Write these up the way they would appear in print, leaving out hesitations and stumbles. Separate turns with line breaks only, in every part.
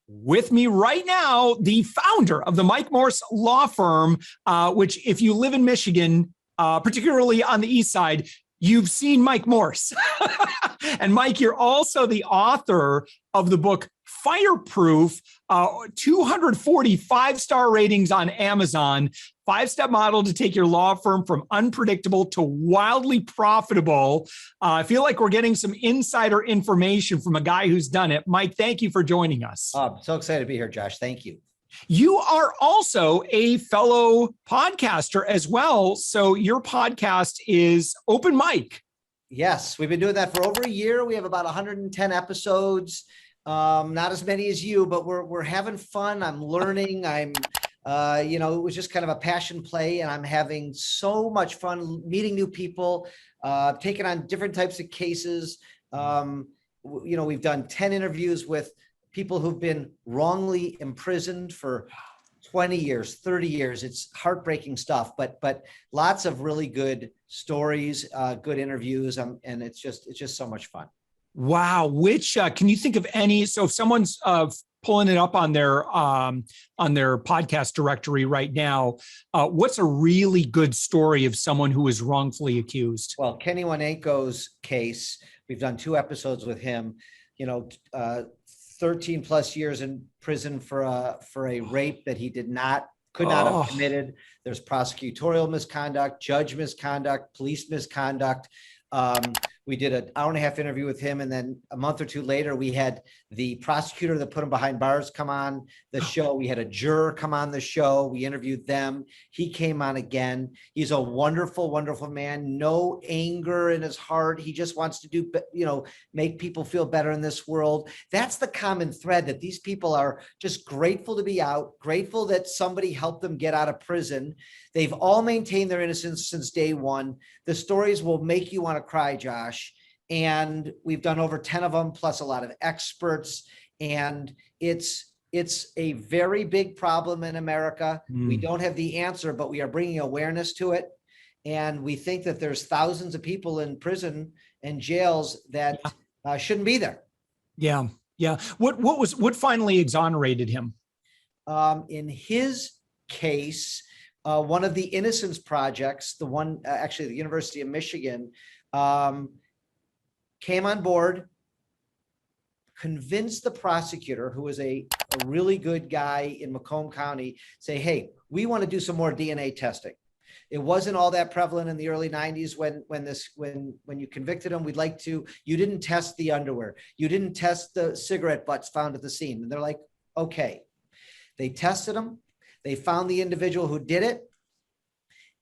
With me right now, the founder of the Mike Morse law firm, which if you live in Michigan, particularly on the east side, you've seen Mike Morse. And Mike, you're also the author of the book Fireproof, 240 5-star ratings on Amazon, 5-step model to take your law firm from unpredictable to wildly profitable. I feel like we're getting some insider information from a guy who's done it. Mike, thank you for joining us.
I'm so excited to be here, Josh. Thank you.
You are also a fellow podcaster as well. So your podcast is Open Mic.
Yes, we've been doing that for over a year. We have about 110 episodes. Not as many as you, but we're having fun. I'm learning. It was just kind of a passion play, and I'm having so much fun meeting new people, taking on different types of cases. We've done 10 interviews with people who've been wrongly imprisoned for 20 years, 30 years. It's heartbreaking stuff, but lots of really good stories, good interviews. And it's just so much fun.
Wow. Which, can you think of any, so if someone's pulling it up on their podcast directory right now, what's a really good story of someone who was wrongfully accused?
Well, Kenny Wanenko's case, we've done 2 episodes with him, 13 plus years in prison for a rape that he could not have committed. There's prosecutorial misconduct, judge misconduct, police misconduct. We did an hour-and-a-half interview with him, and then a month or 2 later, we had the prosecutor that put him behind bars come on the show. We had a juror come on the show. We interviewed them. He came on again. He's a wonderful, wonderful man. No anger in his heart. He just wants to make people feel better in this world. That's the common thread, that these people are just grateful to be out, grateful that somebody helped them get out of prison. They've all maintained their innocence since day one. The stories will make you want to cry, Josh. And we've done over 10 of them, plus a lot of experts. And it's a very big problem in America. We don't have the answer, but we are bringing awareness to it. And we think that there's thousands of people in prison and jails that shouldn't be there.
Yeah. Yeah. What finally exonerated him?
In his case, one of the Innocence Projects, the one, actually the University of Michigan, came on board, convinced the prosecutor, who was a really good guy in Macomb County, say, hey, we want to do some more DNA testing. It wasn't all that prevalent in the early 90s when you convicted him. We'd like to, you didn't test the underwear. You didn't test the cigarette butts found at the scene. And they're like, okay. They tested him. They found the individual who did it,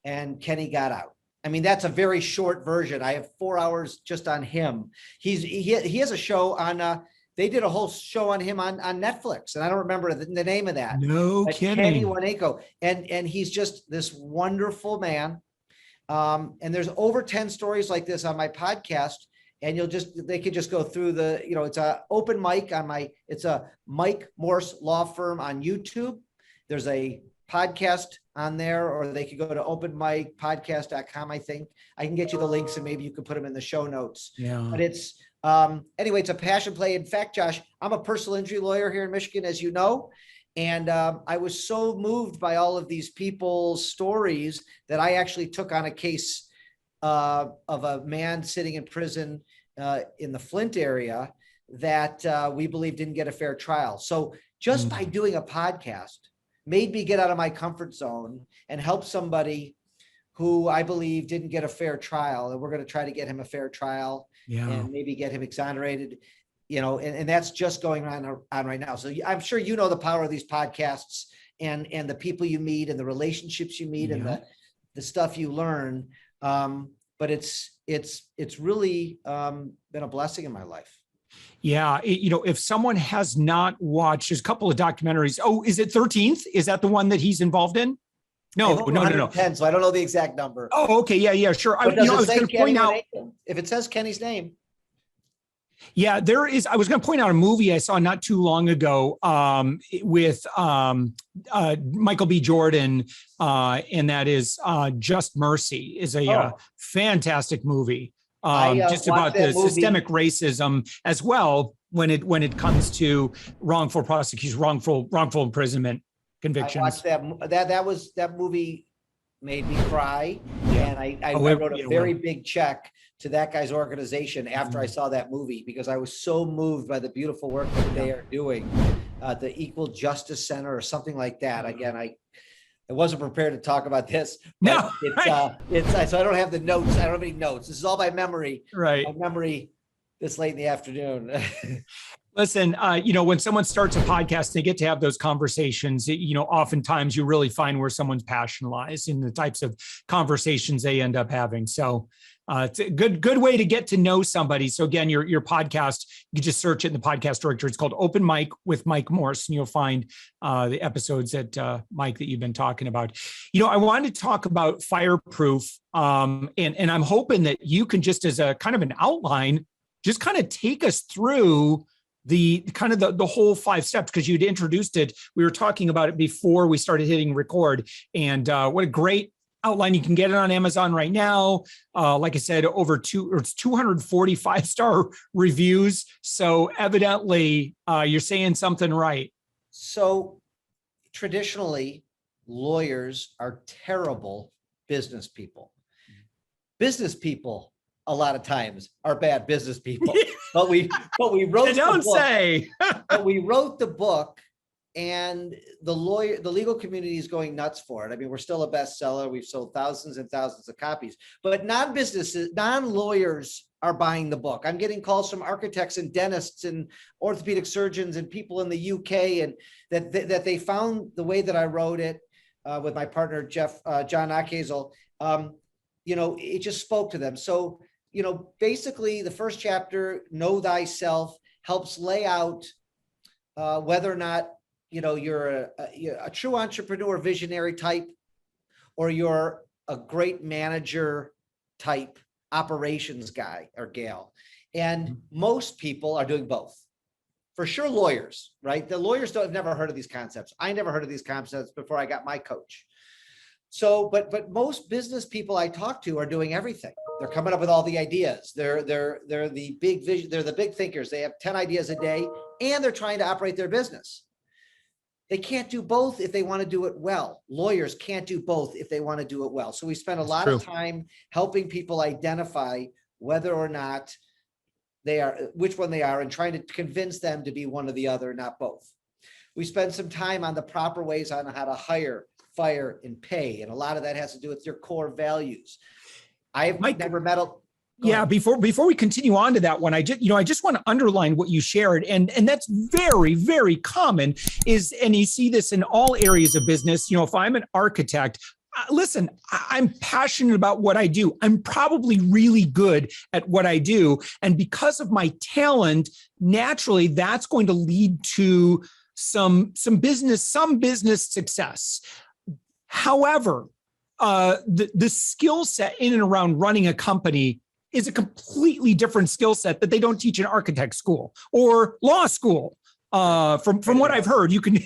and Kenny got out. I mean, that's a very short version. I have 4 hours just on him. He has a show on, they did a whole show on him on Netflix, and I don't remember the name of that.
No kidding.
Kenny Wanenko. And he's just this wonderful man. And there's over 10 stories like this on my podcast, and they could just go through it's a open mic on it's a Mike Morse law firm on YouTube. There's a podcast on there, or they could go to openmicpodcast.com. I think I can get you the links, and maybe you could put them in the show notes.
Yeah.
But it's anyway, it's a passion play. In fact, Josh, I'm a personal injury lawyer here in Michigan, as you know, and I was so moved by all of these people's stories that I actually took on a case of a man sitting in prison in the Flint area that we believe didn't get a fair trial. So just by doing a podcast made me get out of my comfort zone and help somebody who I believe didn't get a fair trial. And we're going to try to get him a fair trial and maybe get him exonerated, and that's just going on right now. So I'm sure you know the power of these podcasts and the people you meet and the relationships you meet and the stuff you learn. But it's really been a blessing in my life.
Yeah. If someone has not watched, there's a couple of documentaries. Oh, is it 13th? Is that the one that he's involved in? No.
So I don't know the exact number.
Oh, okay. Yeah, sure. I was going to point out,
if it says Kenny's name.
Yeah, there is. I was going to point out a movie I saw not too long ago with Michael B. Jordan, and that is Just Mercy is a fantastic movie. just about the systemic racism as well when it comes to wrongful prosecution, wrongful imprisonment convictions.
I watched that movie made me cry, and I wrote a very big check to that guy's organization after I saw that movie, because I was so moved by the beautiful work that they are doing, the Equal Justice Center or something like that. Again, I wasn't prepared to talk about this.
No,
so I don't have the notes. I don't have any notes. This is all by memory.
Right.
My memory this late in the afternoon.
Listen, when someone starts a podcast, they get to have those conversations. Oftentimes you really find where someone's passion lies in the types of conversations they end up having. So it's a good way to get to know somebody. So again, your podcast, you can just search it in the podcast directory. It's called Open Mic with Mike Morse, and you'll find the episodes that Mike that you've been talking about. I wanted to talk about Fireproof, and I'm hoping that you can, just as a kind of an outline, just kind of take us through the whole 5 steps, because you'd introduced it. We were talking about it before we started hitting record, and what a great outline. You can get it on Amazon right now. Like I said, it's 240 5-star reviews. So evidently you're saying something right.
So traditionally, lawyers are terrible business people. Business people, a lot of times, are bad business people. But we wrote but we wrote the book, and the legal community is going nuts for it. I mean, we're still a bestseller. We've sold thousands and thousands of copies, but non-lawyers are buying the book. I'm getting calls from architects and dentists and orthopedic surgeons and people in the UK, and that they found the way that I wrote it with my partner, John Ackhazel. It just spoke to them. So, basically the first chapter, Know Thyself, helps lay out whether or not, you're a true entrepreneur, visionary type, or you're a great manager type, operations guy or gal. And most people are doing both. For sure, lawyers, right? The lawyers have never heard of these concepts. I never heard of these concepts before I got my coach. So, but most business people I talk to are doing everything. They're coming up with all the ideas. They're the big vision. They're the big thinkers. They have 10 ideas a day, and they're trying to operate their business. They can't do both if they want to do it well. Lawyers can't do both if they want to do it well. So we spend a lot of time helping people identify whether or not which one they are, and trying to convince them to be one or the other, not both. We spend some time on the proper ways on how to hire, fire, and pay. And a lot of that has to do with your core values. I've never met a...
Yeah, before we continue on to that one, I just want to underline what you shared, and that's very, very common, and you see this in all areas of business. If I'm an architect, listen, I'm passionate about what I do. I'm probably really good at what I do, and because of my talent, naturally, that's going to lead to some business success. However, the skill set in and around running a company is a completely different skill set that they don't teach in architect school or law school. From what I've heard, you can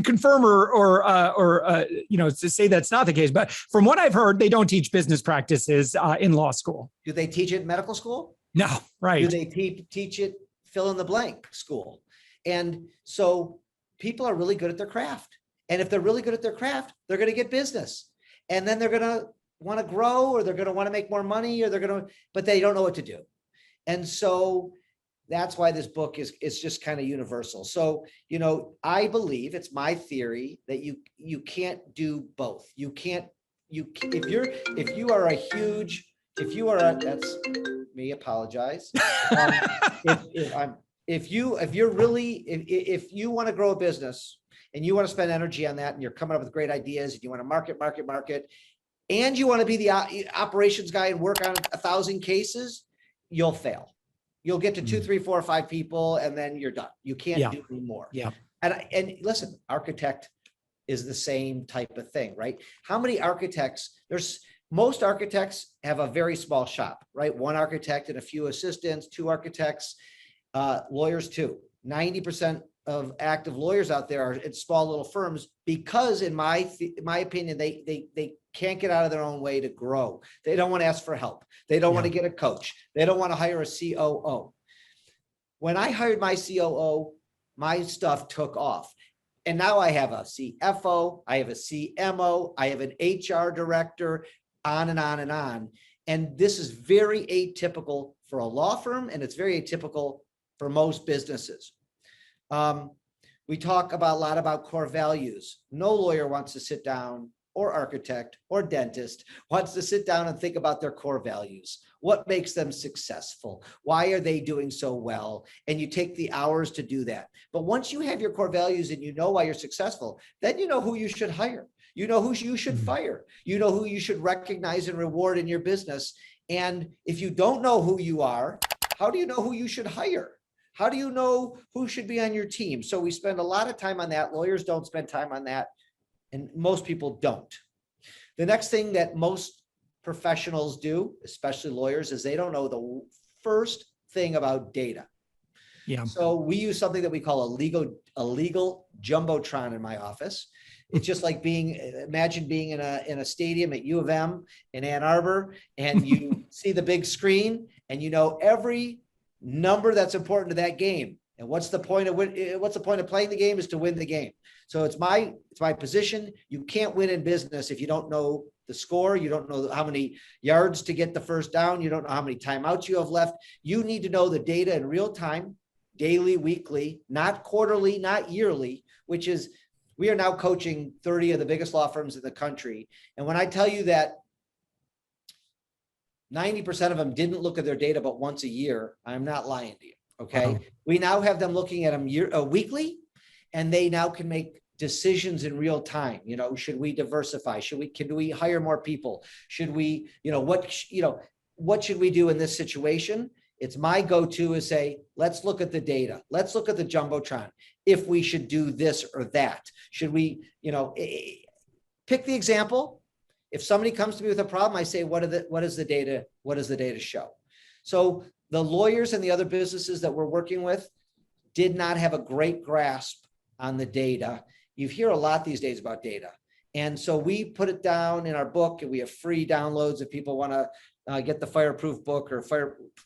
confirm or to say that's not the case. But from what I've heard, they don't teach business practices in law school.
Do they teach it in medical school?
No, right.
Do they teach it fill in the blank school? And so people are really good at their craft. And if they're really good at their craft, they're going to get business. And then they're going to want to grow, or they're going to want to make more money, or but they don't know what to do. And so that's why this book is just kind of universal. So, I believe, it's my theory, that you can't do both. If you want to grow a business and you want to spend energy on that, and you're coming up with great ideas, and you want to market, and you want to be the operations guy and work on 1,000 cases, you'll fail. You'll get to 2, 3, 4, 5 people, and then you're done. You can't do any more.
Yeah.
And listen, architect is the same type of thing, right? How many architects? Most architects have a very small shop, right? 1 architect and a few assistants, 2 architects, lawyers too. 90% of active lawyers out there are in small little firms because, in my opinion, they can't get out of their own way to grow. They don't want to ask for help. They don't want to get a coach. They don't want to hire a COO. When I hired my COO, my stuff took off. And now I have a CFO, I have a CMO, I have an HR director, on and on and on. And this is very atypical for a law firm, and it's very atypical for most businesses. We talk a lot about core values. No lawyer wants to sit down, or architect or dentist wants to sit down and think about their core values. What makes them successful? Why are they doing so well? And you take the hours to do that. But once you have your core values and you know why you're successful, then you know who you should hire. You know who you should fire. You know who you should recognize and reward in your business. And if you don't know who you are, how do you know who you should hire? How do you know who should be on your team? So we spend a lot of time on that. Lawyers don't spend time on that, and most people don't. The next thing that most professionals do, especially lawyers, is they don't know the first thing about data. Yeah. So we use something that we call a legal jumbotron in my office. It's just like imagine being in a stadium at U of M in Ann Arbor, and you see the big screen, and you know every number that's important to that game. And what's the point of playing the game is to win the game. So it's my position. You can't win in business if you don't know the score. You don't know how many yards to get the first down. You don't know how many timeouts you have left. You need to know the data in real time, daily, weekly, not quarterly, not yearly, which is, we are now coaching 30 of the biggest law firms in the country. And when I tell you that 90% of them didn't look at their data but once a year, I'm not lying to you. Okay. We now have them looking at them weekly, and they now can make decisions in real time. You know, should we diversify? Can we hire more people? Should we, what should we do in this situation? It's my go-to is say, let's look at the data. Let's look at the jumbotron. If we should do this or that, should we, pick the example. If somebody comes to me with a problem, I say, what does the data show? So the lawyers and the other businesses that we're working with did not have a great grasp on the data. You hear a lot these days about data. And so we put it down in our book, and we have free downloads if people want to get the Fireproof book, or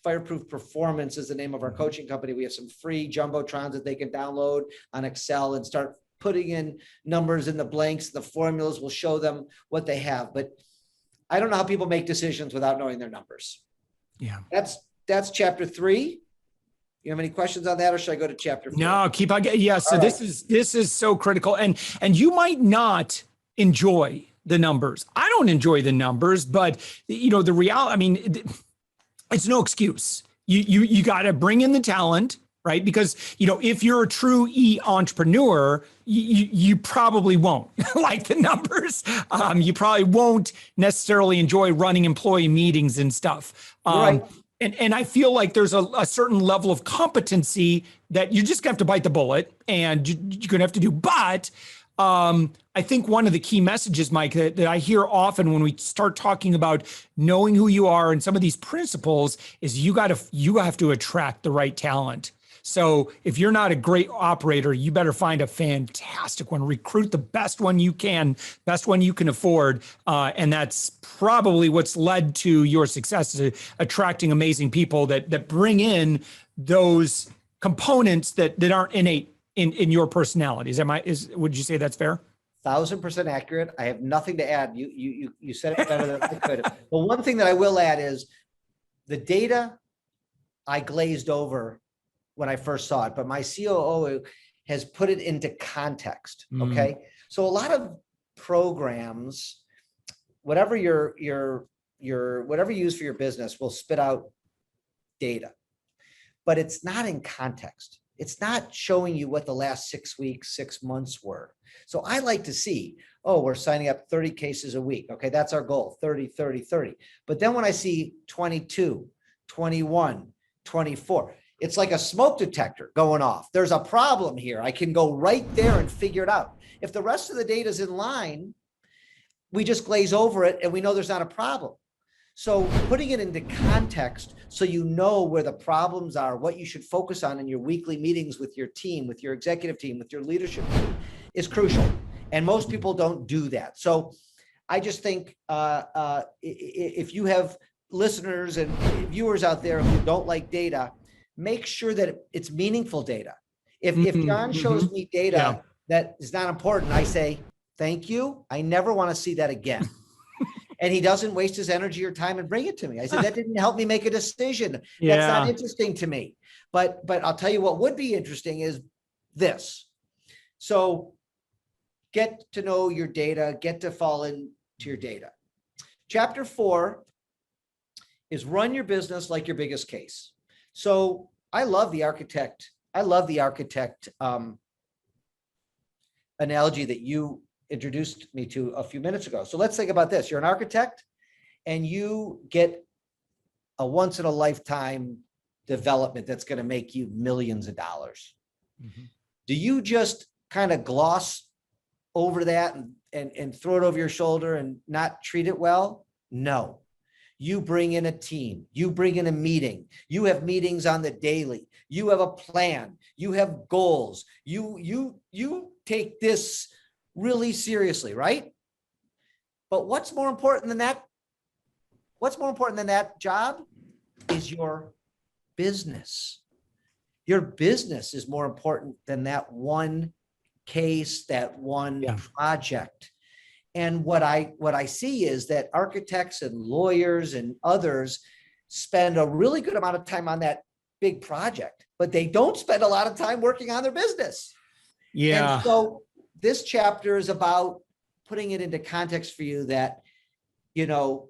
Fireproof Performance is the name of our coaching company. We have some free jumbotrons that they can download on Excel and start putting in numbers in the blanks. The formulas will show them what they have. But I don't know how people make decisions without knowing their numbers. Yeah. That's chapter 3. You have any questions on that, or should I go to chapter 4? No, keep on. Yeah. So this is so critical, and you might not enjoy the numbers. I don't enjoy the numbers, but the reality, I mean, it's no excuse. You got to bring in the talent, right? Because, if you're a true entrepreneur, you probably won't like the numbers. You probably won't necessarily enjoy running employee meetings and stuff. Right. And I feel like there's a certain level of competency that you just have to bite the bullet, and you're going to have to do. But I think one of the key messages, Mike, that I hear often when we start talking about knowing who you are and some of these principles is you have to attract the right talent. So if you're not a great operator, you better find a fantastic one, recruit the best one you can afford. And that's probably what's led to your success, is attracting amazing people that bring in those components that aren't innate in your personalities. Would you say that's fair? 1,000% accurate. I have nothing to add. You said it better than I could. But one thing that I will add is the data I glazed over when I first saw it, but my COO has put it into context. Okay. So a lot of programs, whatever whatever you use for your business, will spit out data, but it's not in context. It's not showing you what the last 6 weeks, 6 months were. So I like to see, we're signing up 30 cases a week. Okay. That's our goal, 30, 30, 30. But then when I see 22, 21, 24, it's like a smoke detector going off. There's a problem here. I can go right there and figure it out. If the rest of the data is in line, we just glaze over it and we know there's not a problem. So putting it into context so you know where the problems are, what you should focus on in your weekly meetings with your team, with your executive team, with your leadership team is crucial. And most people don't do that. So I just think if you have listeners and viewers out there who don't like data, make sure that it's meaningful data. If John shows me data that is not important, I say, thank you. I never want to see that again. And he doesn't waste his energy or time and bring it to me. I said, that didn't help me make a decision. That's not interesting to me. But I'll tell you what would be interesting is this. So get to know your data, get to fall into your data. Chapter 4 is run your business like your biggest case. So I love the architect analogy that you introduced me to a few minutes ago. So let's think about this. You're an architect and you get a once in a lifetime development that's going to make you millions of dollars. Do you just kind of gloss over that and throw it over your shoulder and not treat it well? No. You bring in a team, you bring in a meeting, you have meetings on the daily, you have a plan, you have goals, you take this really seriously, right? But what's more important than that? What's more important than that job is your business. Your business is more important than that one case, that one project. And what I see is that architects and lawyers and others spend a really good amount of time on that big project, but they don't spend a lot of time working on their business.
Yeah.
And so this chapter is about putting it into context for you that, you know,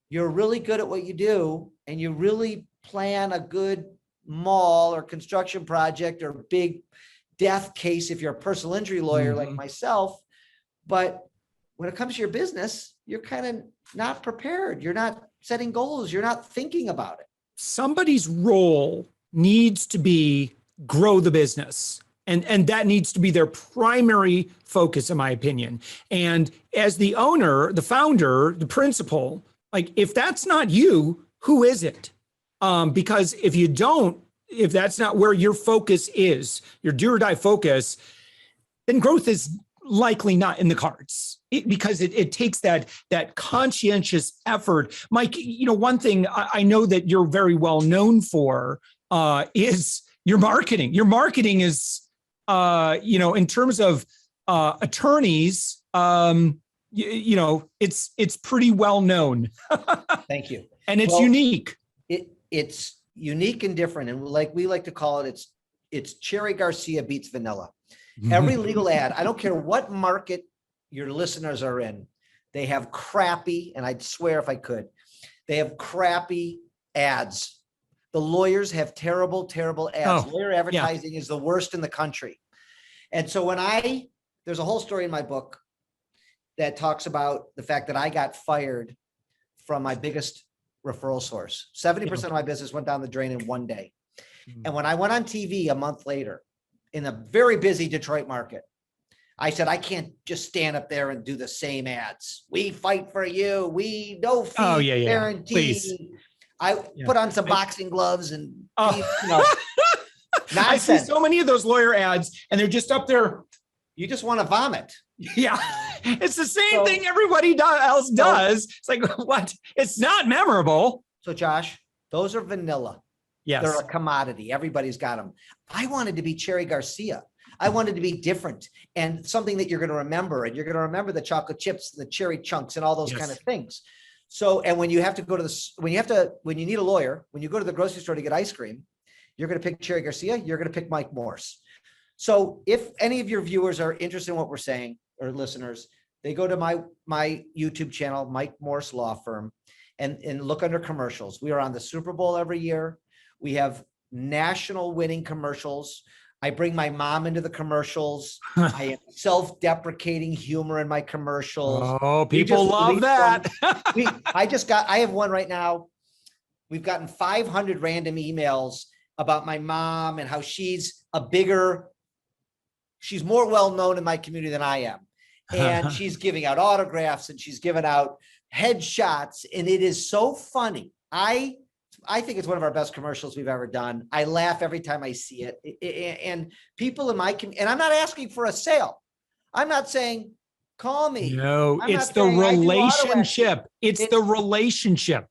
you're really good at what you do and you really plan a good mall or construction project or big death case if you're a personal injury lawyer like myself. But when it comes to your business, you're kind of not prepared. You're not setting goals. You're not thinking about it.
Somebody's role needs to be grow the business. And that needs to be their primary focus, in my opinion. And as the owner, the founder, the principal, like if that's not you, who is it? Because if that's not where your focus is, your do or die focus, then growth is likely not in the cards because it takes that conscientious effort. Mike, you know, one thing I know that you're very well known for is your marketing. Your marketing is, you know, in terms of attorneys, you know, it's pretty well known.
Thank you.
And it's unique.
It's unique and different. And like we like to call it, it's Cherry Garcia beats vanilla. Every legal ad, I don't care what market your listeners are in, they have crappy, and I'd swear if I could, they have crappy ads. The lawyers have terrible, terrible ads. Lawyer advertising is the worst in the country. And so there's a whole story in my book that talks about the fact that I got fired from my biggest referral source. 70% of my business went down the drain in one day. And when I went on TV a month later in a very busy Detroit market, I said, I can't just stand up there and do the same ads. We fight for you. We no fee guarantee. Please. I put on some boxing gloves and, you know,
I see so many of those lawyer ads and they're just up there.
You just want to vomit.
Yeah. It's the same thing everybody else does. It's like, what? It's not memorable.
So Josh, those are vanilla.
Yes.
They're a commodity. Everybody's got them. I wanted to be Cherry Garcia. I wanted to be different and something that you're going to remember. And you're going to remember the chocolate chips, and the cherry chunks and all those kind of things. So, and when you have to go to when you need a lawyer, when you go to the grocery store to get ice cream, you're going to pick Cherry Garcia. You're going to pick Mike Morse. So if any of your viewers are interested in what we're saying, or listeners, they go to my YouTube channel, Mike Morse Law Firm, and look under commercials. We are on the Super Bowl every year. We have national winning commercials. I bring my mom into the commercials. I have self-deprecating humor in my commercials.
Oh, people love that.
I have one right now. We've gotten 500 random emails about my mom and how she's more well-known in my community than I am. And she's giving out autographs and she's giving out headshots, and it is so funny. I think it's one of our best commercials we've ever done. I laugh every time I see it. And people in my community, and I'm not asking for a sale. I'm not saying, call me.
No,
I'm
it's
not
the
saying I do auto
relationship. It's the relationship.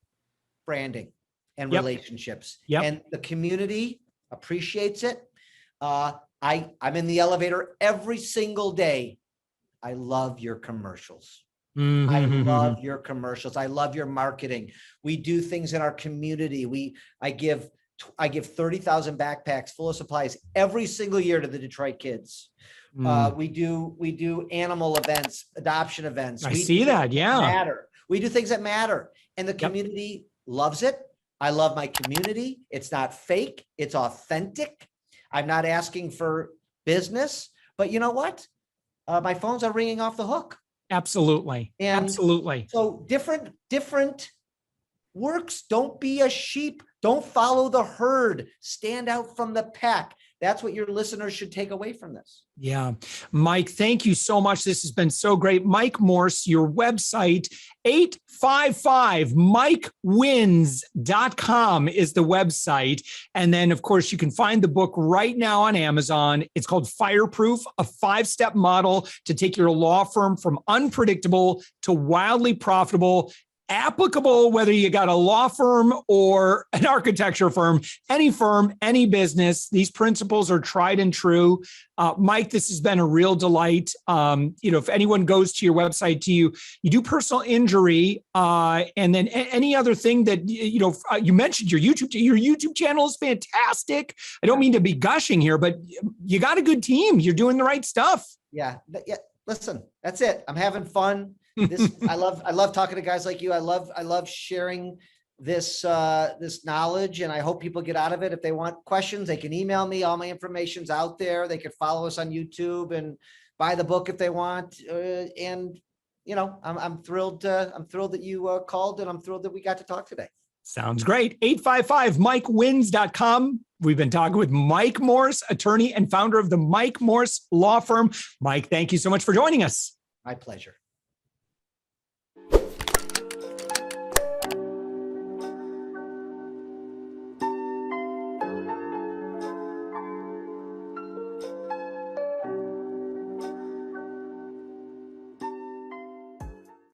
Branding and
Yep.
relationships.
Yep.
And the community appreciates it. I'm in the elevator every single day. I love your commercials.
Mm-hmm.
I love your commercials. I love your marketing. We do things in our community. I give 30,000 backpacks full of supplies every single year to the Detroit kids. We do animal events, adoption events.
I see that. Yeah.
Matter. We do things that matter, and the community loves it. I love my community. It's not fake. It's authentic. I'm not asking for business, but you know what? My phones are ringing off the hook.
Absolutely.
And
absolutely.
So different works. Don't be a sheep. Don't follow the herd. Stand out from the pack. That's what your listeners should take away from this.
Yeah. Mike, thank you so much. This has been so great. Mike Morse, your website, 855mikewins.com is the website. And then, of course, you can find the book right now on Amazon. It's called Fireproof, a 5-step model to take your law firm from unpredictable to wildly profitable. Applicable whether you got a law firm or an architecture firm, any business. These principles are tried and true. Mike, this has been a real delight. If anyone goes to your website, you do personal injury, and then any other thing that you mentioned your YouTube channel is fantastic. I don't mean to be gushing here, but you got a good team. You're doing the right stuff.
Yeah. Listen, that's it. I'm having fun. I love talking to guys like you. I love sharing this knowledge, and I hope people get out of it. If they want questions, they can email me. All my information's out there. They could follow us on YouTube and buy the book if they want. I'm thrilled. I'm thrilled that you called, and I'm thrilled that we got to talk today.
Sounds great. 855mikewins.com. We've been talking with Mike Morse, attorney and founder of the Mike Morse Law Firm. Mike, thank you so much for joining us.
My pleasure.